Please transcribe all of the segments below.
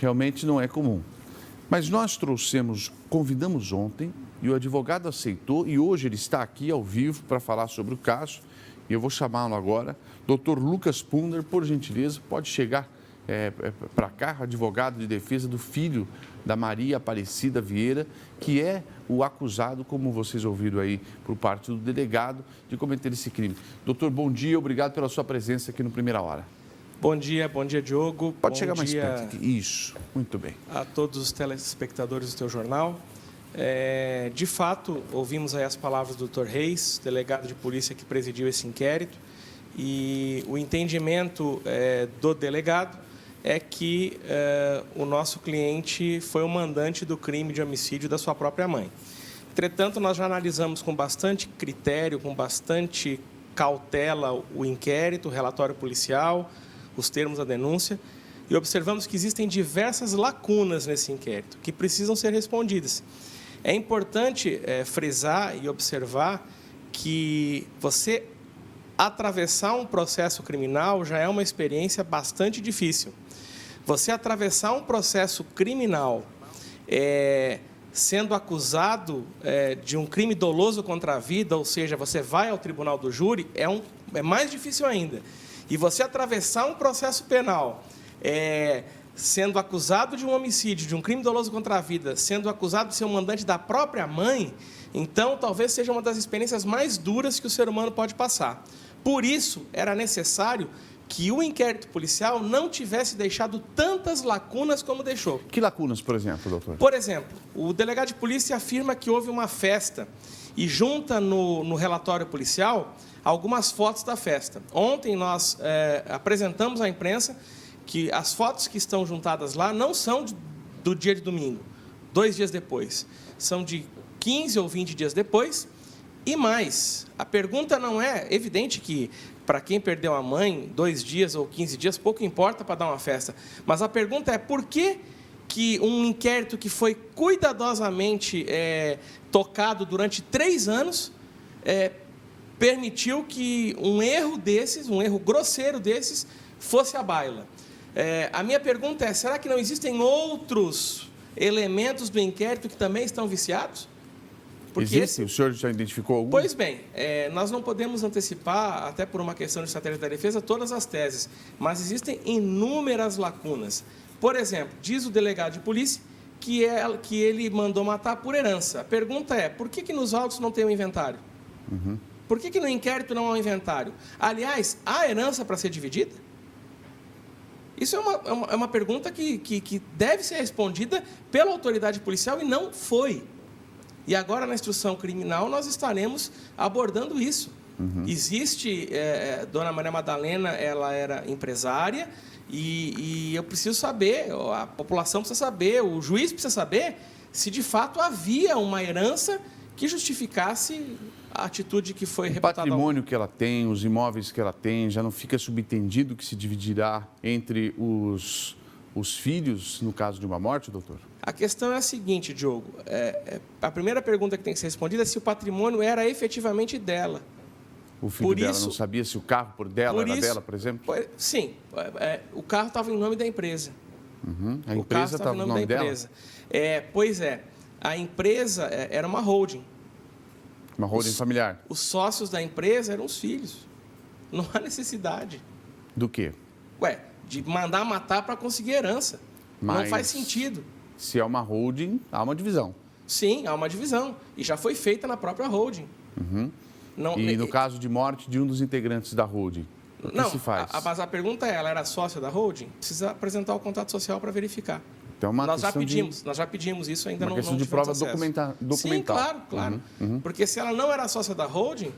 realmente não é comum. Mas nós convidamos ontem e o advogado aceitou e hoje ele está aqui ao vivo para falar sobre o caso. E eu vou chamá-lo agora, Dr. Lucas Punder, por gentileza, pode chegar para cá, advogado de defesa do filho da Maria Aparecida Vieira, que é o acusado, como vocês ouviram aí por parte do delegado, de cometer esse crime. Doutor, bom dia, obrigado pela sua presença aqui no Primeira Hora. Bom dia, Diogo. Pode chegar mais perto aqui. Isso, muito bem. A todos os telespectadores do teu jornal. De fato, ouvimos aí as palavras do Dr. Reis, delegado de polícia que presidiu esse inquérito, e o entendimento do delegado é que o nosso cliente foi o mandante do crime de homicídio da sua própria mãe. Entretanto, nós já analisamos com bastante critério, com bastante cautela o inquérito, o relatório policial, os termos da denúncia, e observamos que existem diversas lacunas nesse inquérito que precisam ser respondidas. É importante frisar e observar que você atravessar um processo criminal já é uma experiência bastante difícil. Você atravessar um processo criminal sendo acusado de um crime doloso contra a vida, ou seja, você vai ao tribunal do júri, é mais difícil ainda. E você atravessar um processo penal sendo acusado de um homicídio, de um crime doloso contra a vida, sendo acusado de ser um mandante da própria mãe, então talvez seja uma das experiências mais duras que o ser humano pode passar. Por isso, era necessário que o inquérito policial não tivesse deixado tantas lacunas como deixou. Que lacunas, por exemplo, doutor? Por exemplo, o delegado de polícia afirma que houve uma festa e junta no relatório policial algumas fotos da festa. Ontem nós apresentamos à imprensa que as fotos que estão juntadas lá não são do dia de domingo, 2 dias depois. São de 15 ou 20 dias depois. E mais, a pergunta não é evidente que, para quem perdeu a mãe, 2 dias ou 15 dias, pouco importa para dar uma festa. Mas a pergunta é por que um inquérito que foi cuidadosamente tocado durante 3 anos, permitiu que um erro desses, um erro grosseiro desses, fosse à baila. A minha pergunta é, será que não existem outros elementos do inquérito que também estão viciados? Existe? O senhor já identificou algum? Pois bem, nós não podemos antecipar, até por uma questão de estratégia da defesa, todas as teses, mas existem inúmeras lacunas. Por exemplo, diz o delegado de polícia que ele mandou matar por herança. A pergunta é, por que nos autos não tem um inventário? Uhum. Por que no inquérito não há um inventário? Aliás, há herança para ser dividida? Isso é uma pergunta que deve ser respondida pela autoridade policial e não foi. E agora, na instrução criminal, nós estaremos abordando isso. Uhum. Existe, Dona Maria Madalena, ela era empresária, e eu preciso saber, a população precisa saber, o juiz precisa saber, se de fato havia uma herança que justificasse a atitude que foi reportada. O patrimônio que ela tem, os imóveis que ela tem, já não fica subentendido que se dividirá entre os filhos, no caso de uma morte, doutor? A questão é a seguinte, Diogo. A primeira pergunta que tem que ser respondida é se o patrimônio era efetivamente dela. O filho dela não sabia se o carro era dela, por exemplo? Sim. O carro estava em nome da empresa. Uhum. A empresa estava em nome dela? Pois é. A empresa era uma holding. Uma holding familiar? Os sócios da empresa eram os filhos. Não há necessidade. Do quê? De mandar matar para conseguir herança. Mas não faz sentido. Se é uma holding, há uma divisão. Sim, há uma divisão. E já foi feita na própria holding. Uhum. No caso de morte de um dos integrantes da holding, o que se faz? Mas a pergunta é, ela era sócia da holding? Precisa apresentar o contrato social para verificar. Então, nós já pedimos isso, ainda não questão de prova documental. Sim, claro. Uhum. Porque se ela não era sócia da holding,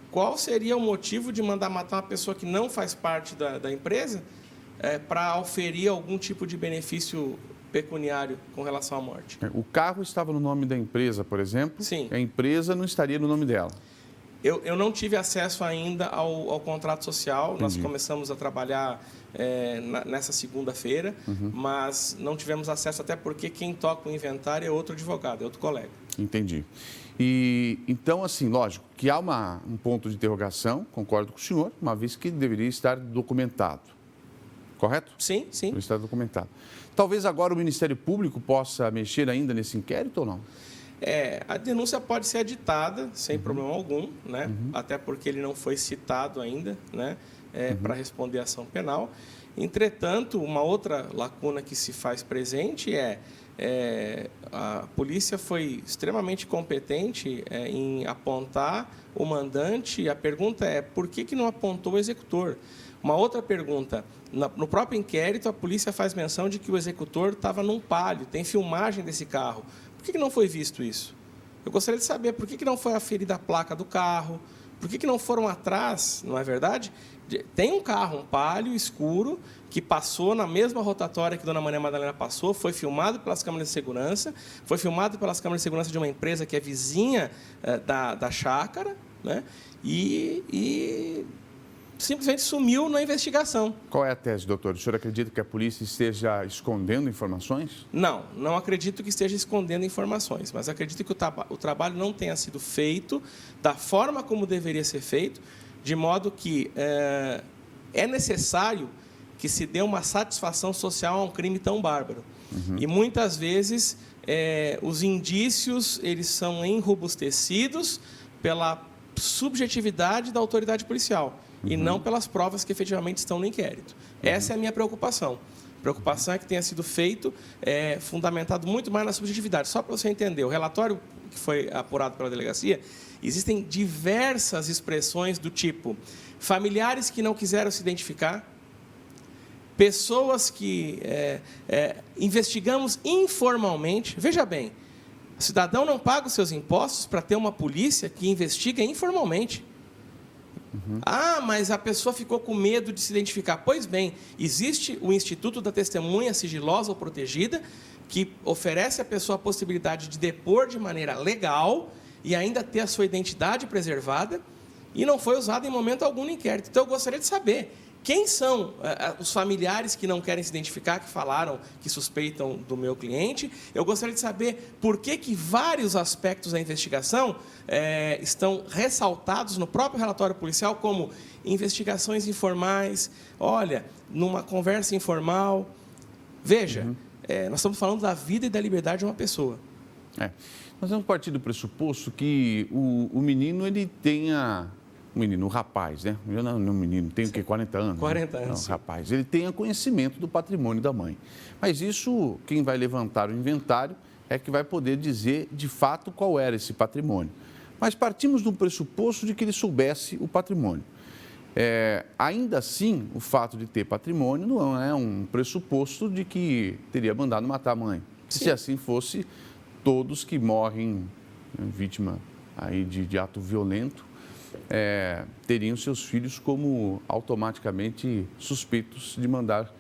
qual seria o motivo de mandar matar uma pessoa que não faz parte da empresa para oferir algum tipo de benefício pecuniário com relação à morte? O carro estava no nome da empresa, por exemplo. Sim. A empresa não estaria no nome dela. Eu não tive acesso ainda ao contrato social. Entendi. Nós começamos a trabalhar nessa segunda-feira, mas não tivemos acesso, até porque quem toca o inventário é outro advogado, é outro colega. Entendi. Então, assim, lógico, que há um ponto de interrogação, concordo com o senhor, uma vez que deveria estar documentado. correto? Sim, sim. Está documentado. Talvez agora o Ministério Público possa mexer ainda nesse inquérito ou não? A denúncia pode ser aditada sem problema algum, né? Até porque ele não foi citado ainda, né? Para responder a ação penal. Entretanto, uma outra lacuna que se faz presente a polícia foi extremamente competente em apontar o mandante. A pergunta é, por que não apontou o executor? Uma outra pergunta, no próprio inquérito, a polícia faz menção de que o executor estava num Palio, tem filmagem desse carro. Por que não foi visto isso? Eu gostaria de saber por que não foi aferida a placa do carro, por que não foram atrás, não é verdade? Tem um carro, um Palio escuro, que passou na mesma rotatória que Dona Maria Madalena passou, foi filmado pelas câmeras de segurança, foi filmado pelas câmeras de segurança de uma empresa que é vizinha da chácara, né? E simplesmente sumiu na investigação. Qual é a tese, doutor? O senhor acredita que a polícia esteja escondendo informações? Não acredito que esteja escondendo informações, mas acredito que o trabalho não tenha sido feito da forma como deveria ser feito, de modo que é necessário que se dê uma satisfação social a um crime tão bárbaro. E muitas vezes os indícios eles são enrobustecidos pela subjetividade da autoridade policial e não pelas provas que efetivamente estão no inquérito. Essa é a minha preocupação. A preocupação é que tenha sido feito fundamentado muito mais na subjetividade. Só para você entender, o relatório que foi apurado pela delegacia, existem diversas expressões do tipo familiares que não quiseram se identificar, pessoas que investigamos informalmente. Veja bem, o cidadão não paga os seus impostos para ter uma polícia que investiga informalmente. Mas a pessoa ficou com medo de se identificar. Pois bem, existe o Instituto da Testemunha Sigilosa ou Protegida, que oferece à pessoa a possibilidade de depor de maneira legal e ainda ter a sua identidade preservada, e não foi usado em momento algum no inquérito. Então, eu gostaria de saber quem são os familiares que não querem se identificar, que falaram, que suspeitam do meu cliente. Eu gostaria de saber por que vários aspectos da investigação estão ressaltados no próprio relatório policial, como investigações informais, olha, numa conversa informal. Veja, nós estamos falando da vida e da liberdade de uma pessoa. Nós vamos partir do pressuposto que o menino, ele tenha... o rapaz, né? Eu não menino, tem o quê? 40 anos? 40 anos. Não, rapaz, ele tenha conhecimento do patrimônio da mãe. Mas isso, quem vai levantar o inventário é que vai poder dizer, de fato, qual era esse patrimônio. Mas partimos do pressuposto de que ele soubesse o patrimônio. Ainda assim, o fato de ter patrimônio não é um pressuposto de que teria mandado matar a mãe. Sim. Se assim fosse, todos que morrem vítima aí de ato violento teriam seus filhos como automaticamente suspeitos de mandar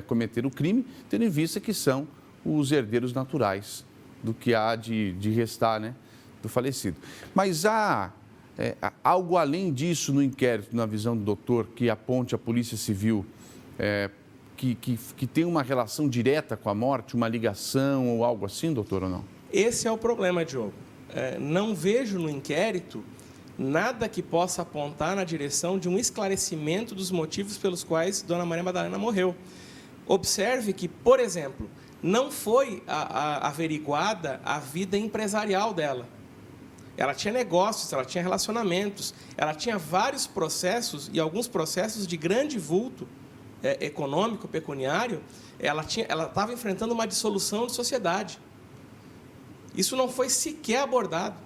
cometer o crime, tendo em vista que são os herdeiros naturais do que há de restar, né, do falecido. Mas há algo além disso no inquérito, na visão do doutor, que aponte a Polícia Civil que tem uma relação direta com a morte, uma ligação ou algo assim, doutor, ou não? Esse é o problema, Diogo. Não vejo no inquérito nada que possa apontar na direção de um esclarecimento dos motivos pelos quais Dona Maria Madalena morreu. Observe que, por exemplo, não foi averiguada a vida empresarial dela. Ela tinha negócios, ela tinha relacionamentos, ela tinha vários processos e alguns processos de grande vulto econômico, pecuniário. Ela estava enfrentando uma dissolução de sociedade. Isso não foi sequer abordado.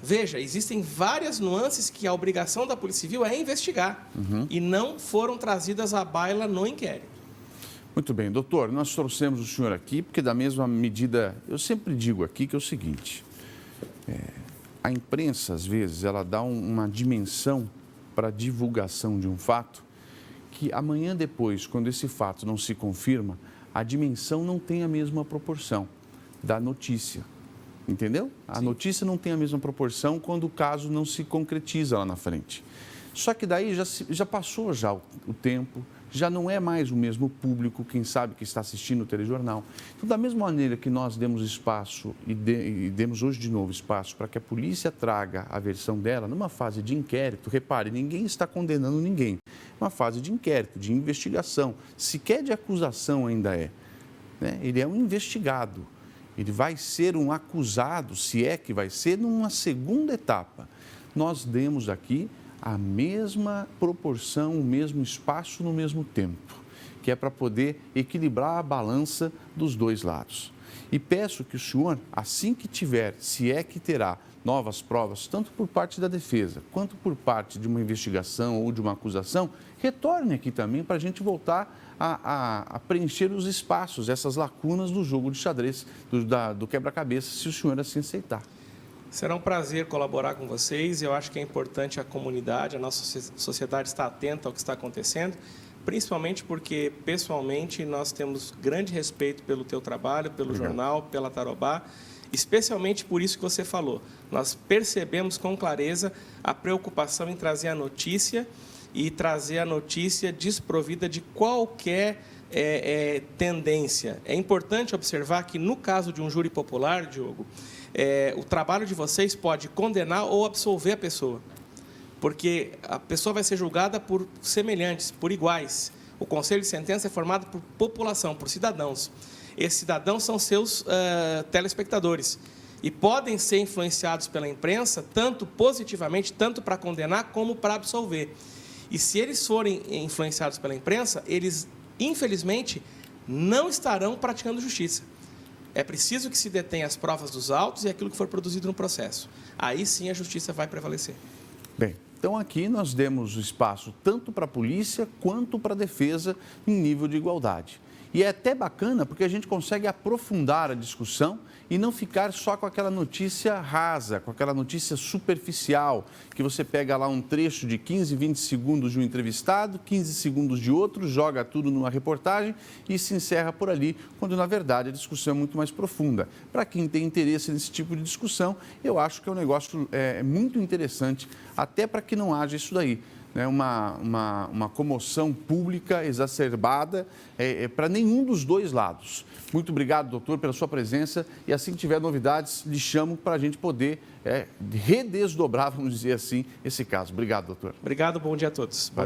Veja, existem várias nuances que a obrigação da Polícia Civil é investigar e não foram trazidas à baila no inquérito. Muito bem, doutor, nós trouxemos o senhor aqui porque, da mesma medida, eu sempre digo aqui que é o seguinte, a imprensa, às vezes, ela dá uma dimensão para a divulgação de um fato que amanhã depois, quando esse fato não se confirma, a dimensão não tem a mesma proporção da notícia. Entendeu? A notícia não tem a mesma proporção quando o caso não se concretiza lá na frente. Só que daí já passou o tempo, já não é mais o mesmo público, quem sabe, que está assistindo o telejornal. Então, da mesma maneira que nós demos espaço e demos hoje de novo espaço para que a polícia traga a versão dela numa fase de inquérito, repare, ninguém está condenando ninguém. Uma fase de inquérito, de investigação, sequer de acusação ainda é. Né? Ele é um investigado, ele vai ser um acusado, se é que vai ser, numa segunda etapa. Nós demos aqui a mesma proporção, o mesmo espaço no mesmo tempo, que é para poder equilibrar a balança dos dois lados. E peço que o senhor, assim que tiver, se é que terá novas provas, tanto por parte da defesa, quanto por parte de uma investigação ou de uma acusação, retorne aqui também para a gente voltar a preencher os espaços, essas lacunas do jogo de xadrez, do quebra-cabeça, se o senhor assim aceitar. Será um prazer colaborar com vocês. Eu acho que é importante a comunidade, a nossa sociedade estar atenta ao que está acontecendo, principalmente porque, pessoalmente, nós temos grande respeito pelo teu trabalho, pelo jornal, pela Tarobá, especialmente por isso que você falou. Nós percebemos com clareza a preocupação em trazer a notícia e trazer a notícia desprovida de qualquer tendência. É importante observar que, no caso de um júri popular, Diogo, o trabalho de vocês pode condenar ou absolver a pessoa, porque a pessoa vai ser julgada por semelhantes, por iguais. O conselho de sentença é formado por população, por cidadãos. Esses cidadãos são seus telespectadores e podem ser influenciados pela imprensa, tanto positivamente, tanto para condenar como para absolver. E se eles forem influenciados pela imprensa, eles, infelizmente, não estarão praticando justiça. É preciso que se detenha as provas dos autos e aquilo que for produzido no processo. Aí sim a justiça vai prevalecer. Bem, então aqui nós demos espaço tanto para a polícia quanto para a defesa em nível de igualdade. E é até bacana porque a gente consegue aprofundar a discussão e não ficar só com aquela notícia rasa, com aquela notícia superficial, que você pega lá um trecho de 15, 20 segundos de um entrevistado, 15 segundos de outro, joga tudo numa reportagem e se encerra por ali, quando na verdade a discussão é muito mais profunda. Para quem tem interesse nesse tipo de discussão, eu acho que é um negócio muito interessante, até para que não haja isso daí. Uma comoção pública exacerbada para nenhum dos dois lados. Muito obrigado, doutor, pela sua presença e assim que tiver novidades, lhe chamo para a gente poder redesdobrar, vamos dizer assim, esse caso. Obrigado, doutor. Obrigado, bom dia a todos. Valeu.